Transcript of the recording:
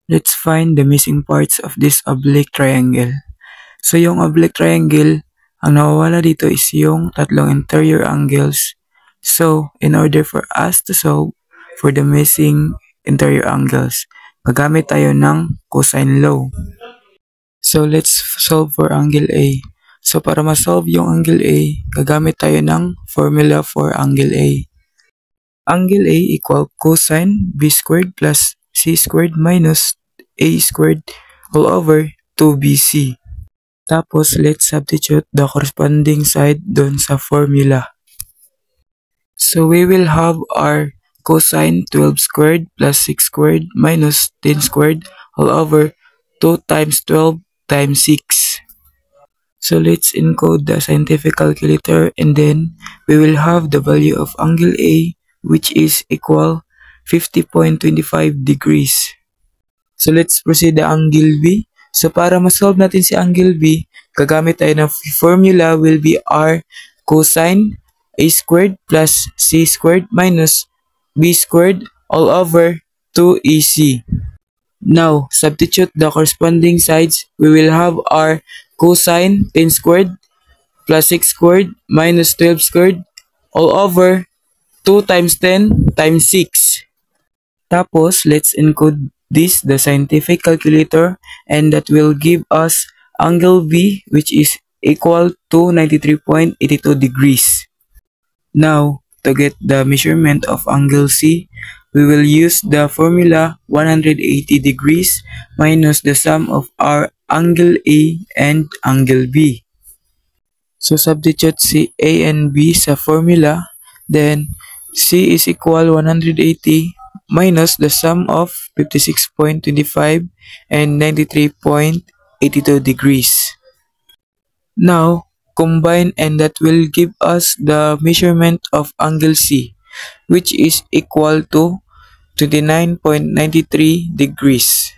let's find the missing parts of this oblique triangle. So yung oblique triangle, ang nawawala dito is yung tatlong interior angles. So, in order for us to solve for the missing interior angles, gagamit tayo ng cosine law. So, let's solve for angle A. So, para ma-solve yung angle A, gagamit tayo ng formula for angle A. Angle A equal cosine B squared plus C squared minus A squared all over 2BC. Tapos, let's substitute the corresponding side dun sa formula. So, we will have our cosine 12 squared plus 6 squared minus 10 squared all over 2 times 12 times 6. So, let's encode the scientific calculator and then we will have the value of angle A which is equal 50.25 degrees. So, let's proceed the angle B. So, para ma-solve natin si angle B, gagamit tayo ng formula will be R cosine A squared plus C squared minus B squared all over 2EC. Now, substitute the corresponding sides. We will have R cosine 10 squared plus 6 squared minus 12 squared all over 2 times 10 times 6. Tapos, let's encode this the scientific calculator and that will give us angle B which is equal to 93.82 degrees. Now, to get the measurement of angle C, we will use the formula 180 degrees minus the sum of our angle A and angle B. So, substitute si A and B sa formula, then C is equal 180 minus the sum of 56.25 and 93.82 degrees. Now, combine and that will give us the measurement of angle C which is equal to 29.93 degrees.